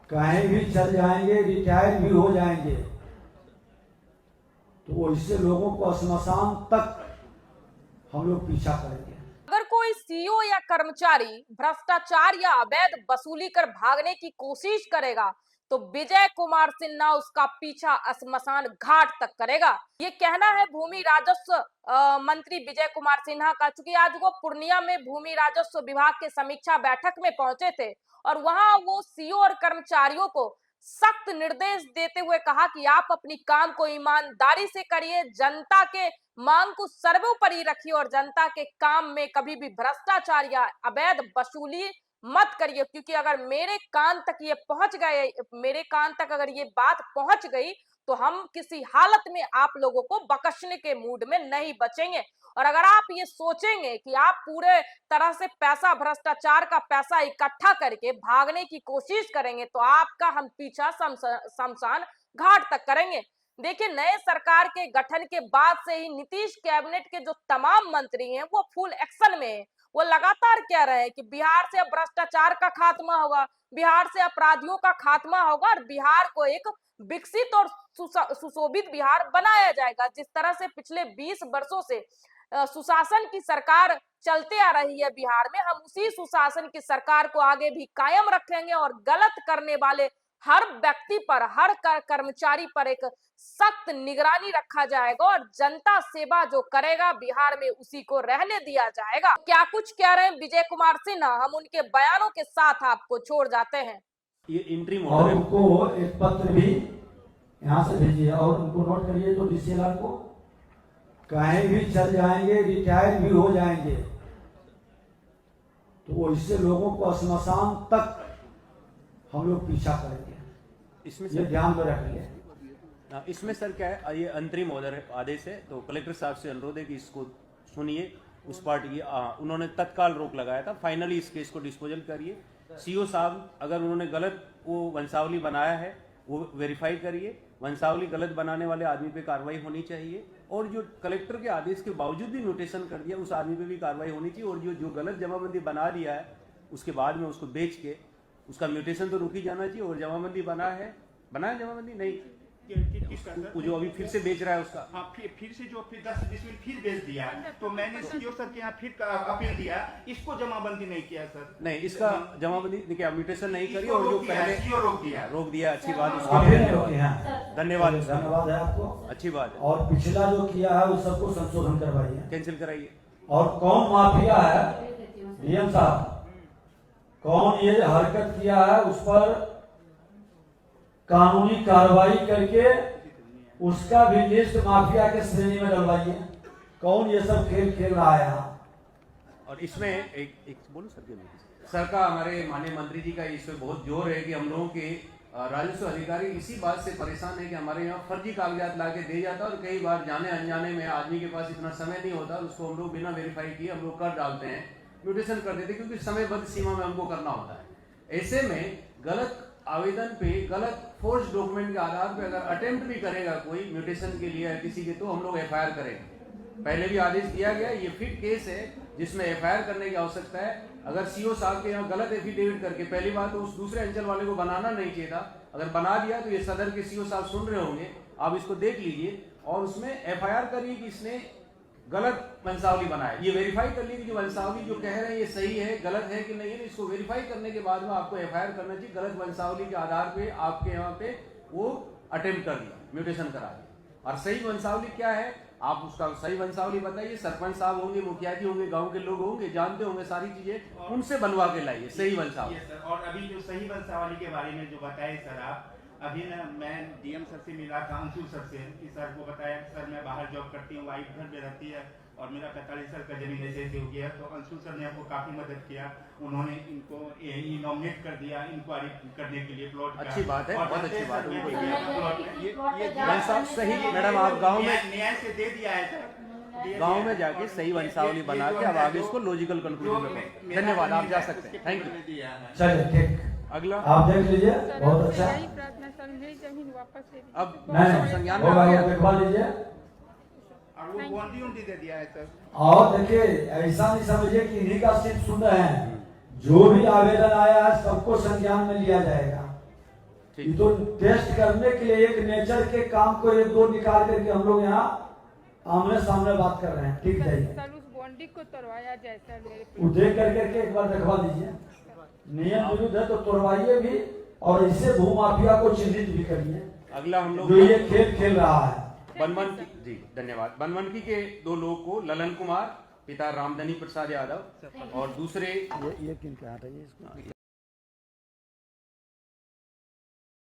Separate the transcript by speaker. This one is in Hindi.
Speaker 1: कहीं भी चल जाएंगे, रिटायर भी हो जाएंगे, तो इससे लोगों को श्मशान तक हम लोग पीछा करेंगे।
Speaker 2: अगर कोई सीईओ या कर्मचारी भ्रष्टाचार या अवैध वसूली कर भागने की कोशिश करेगा तो विजय कुमार सिन्हा उसका पीछा श्मशान घाट तक करेगा। ये कहना है भूमि राजस्व मंत्री विजय कुमार सिन्हा का। चूंकि आज वो पूर्णिया में भूमि राजस्व विभाग के समीक्षा बैठक में पहुंचे थे और वहां वो सीईओ और कर्मचारियों को सख्त निर्देश देते हुए कहा कि आप अपनी काम को ईमानदारी से करिए, जनता के मांग को सर्वोपरि रखिए और जनता के काम में कभी भी भ्रष्टाचार या अवैध वसूली मत करिए। क्योंकि अगर मेरे कान तक ये पहुंच गए, मेरे कान तक अगर ये बात पहुंच गई तो हम किसी हालत में आप लोगों को बख्शने के मूड में नहीं बचेंगे। और अगर आप ये सोचेंगे कि आप पूरे तरह से पैसा, भ्रष्टाचार का पैसा इकट्ठा करके भागने की कोशिश करेंगे तो आपका हम पीछा शमशान घाट तक करेंगे। देखिए, नए सरकार के गठन के बाद से ही नीतीश कैबिनेट के जो तमाम मंत्री हैं वो फुल एक्शन में हैं। वो लगातार कह रहे हैं कि बिहार से अब भ्रष्टाचार का खात्मा होगा, बिहार से अपराधियों का खात्मा होगा और बिहार को एक विकसित और सुशोभित बिहार बनाया जाएगा। जिस तरह से पिछले 20 वर्षों से सुशासन की सरकार चलते आ रही है बिहार में, हम उसी सुशासन की सरकार को आगे भी कायम रखेंगे और गलत करने वाले हर व्यक्ति पर, हर कर्मचारी पर एक सख्त निगरानी रखा जाएगा और जनता सेवा जो करेगा बिहार में उसी को रहने दिया जाएगा। क्या कुछ कह रहे हैं विजय कुमार सिन्हा, हम उनके बयानों के साथ आपको छोड़ जाते हैं।
Speaker 3: ये इंट्रीम
Speaker 1: और उनको एक पत्र भी यहाँ से भेजिए और उनको नोट करिए तो डीसीएलआर को, कहीं भी चल जाएंगे, रिटायर भी हो जाएंगे, तो इससे लोगों को श्मशान तक हम लोग पीछा करेंगे।
Speaker 3: इसमें
Speaker 1: ये ध्यान में रखिए।
Speaker 3: इसमें सर क्या है, ये अंतरिम ऑर्डर आदेश है, तो कलेक्टर साहब से अनुरोध है कि इसको सुनिए। उस पार्टी की उन्होंने तत्काल रोक लगाया था, फाइनली इस केस को डिस्पोजल करिए। सीओ साहब अगर उन्होंने गलत वो वंशावली बनाया है वो वेरीफाई करिए। वंशावली गलत बनाने वाले आदमी पे कार्रवाई होनी चाहिए और जो कलेक्टर के आदेश के बावजूद भी नोटिशन कर दिया उस आदमी पे भी कार्रवाई होनी चाहिए। और जो गलत जमाबंदी बना दिया है उसके बाद में उसको बेच के उसका म्यूटेशन तो रुकी जाना चाहिए। और जमाबंदी बनाया जमाबंदी नहीं वो जो अभी फिर से बेच रहा है उसका,
Speaker 4: हाँ, फिर से जो 10 डिसमिल फिर बेच दिया, तो मैंने सीओ सर के यहाँ फिर अपील दिया, इसको जमाबंदी नहीं किया सर।
Speaker 3: नहीं, इसका जमाबंदी देखिए म्यूटेशन नहीं करी और जो पहले रोक दिया। अच्छी बात,
Speaker 1: धन्यवाद है आपको,
Speaker 3: अच्छी बात है।
Speaker 1: और पिछला जो किया है उस सबको संशोधन करवाइए,
Speaker 3: कैंसिल कराइए।
Speaker 1: और कौन माफिया है डीएम साहब, कौन ये हरकत किया है उस पर कानूनी कार्रवाई करके उसका भी लिस्ट माफिया के श्रेणी में डलवाइए। कौन ये सब खेल खेल रहा है यहाँ।
Speaker 3: और इसमें एक बोलो सर का, हमारे माननीय मंत्री जी का इसमें बहुत जोर है कि हम लोगों के राजस्व अधिकारी इसी बात से परेशान है कि हमारे यहाँ फर्जी कागजात ला के दे जाता है और कई बार जाने अनजाने में आदमी के पास इतना समय नहीं होता, उसको हम लोग बिना वेरीफाई किए हम लोग कर डालते हैं, म्यूटेशन कर देते क्योंकि समयबद्ध सीमा में हमको करना होता है। ऐसे में गलत आवेदन पे, गलत फोर्स डॉक्यूमेंट के आधार पे अगर अटेम्प्ट भी करेगा कोई म्यूटेशन के लिए किसी के, तो हम लोग एफआईआर करेंगे। पहले भी आदेश दिया गया, ये फिट केस है जिसमें एफआईआर करने की आवश्यकता है। अगर सीओ साहब के यहाँ गलत एफिडेविट करके, पहली बात तो उस दूसरे अंचल वाले को बनाना नहीं चाहिए था, अगर बना दिया तो ये सदर के सीओ साहब सुन रहे होंगे, आप इसको देख लीजिए और उसमें एफआईआर करिए कि इसने गलत वंशावली बनाया। ये वेरीफाई कर लीजिए कि वंशावली जो कह रहे हैं ये सही है, गलत है कि नहीं है। इसको वेरीफाई करने के बाद में आपको एफआईआर करना चाहिए। गलत वंशावली के आधार पे आपके यहाँ पे वो अटेम्प्ट कर दिया, म्यूटेशन करा दिया। और सही वंशावली क्या है आप उसका सही वंशावली बताइए। सरपंच साहब होंगे, मुखिया जी होंगे, गांव के लोग होंगे, जानते होंगे सारी चीजें, उनसे बनवा के लाइए सही वंशावली।
Speaker 4: और अभी जो सही वंशावली के बारे में जो बताए सर आप, अभी ना मैं डीएम सर से मिला था, अंशुल सर से, कि सर को बताया कि सर मैं बाहर जॉब करती हूँ, वाइफ घर में रहती है और मेरा 45 साल का जमीन ऐसे हो गया। तो अंशुल सर ने आपको काफी मदद किया, उन्होंने इनको नॉमिनेट कर दिया इंक्वायरी करने के लिए प्लॉट।
Speaker 3: अच्छी बात है, बहुत अच्छी बात है।
Speaker 4: ये
Speaker 3: सही मैडम, आप गाँव में
Speaker 4: न्याय से दे दिया है सर,
Speaker 3: गाँव में जाके सही वंशावली बना के अब आगे इसको लॉजिकल कंक्लूजन में। धन्यवाद, आप जा सकते हैं। Thank you.
Speaker 1: चलिए ठीक,
Speaker 3: अगला
Speaker 1: आप देख लीजिए, बहुत अच्छा।
Speaker 5: जमीन वापस
Speaker 3: अब
Speaker 1: संज्ञान में आ गया, देखवा लीजिए।
Speaker 4: वो दे दिया है सर।
Speaker 1: और देखिए ऐसा नहीं समझिए कि इन्हीं का सिर्फ सुन रहे हैं, जो भी आवेदन आया है सबको संज्ञान में लिया जाएगा।
Speaker 3: ठीक।
Speaker 1: ये तो टेस्ट करने के लिए एक नेचर के काम को एक दो निकाल करके हम लोग यहाँ आमने सामने बात कर रहे हैं। ठीक है,
Speaker 5: सर उस बॉन्डिंग को तोड़वाया जाए सर मेरे
Speaker 1: वो देख करके एक बार रखवा दीजिए। नियम विरुद्ध है तो तोड़वाइए भी और इससे भूमाफिया को चिन्हित भी करिए
Speaker 3: अगला हम लोग
Speaker 1: जो ये खेल रहा है।
Speaker 3: बनवनकी जी धन्यवाद। बनवनकी के 2 लोग को ललन कुमार पिता रामधनी प्रसाद यादव और दूसरे
Speaker 1: ये किन का हटाइए इसको।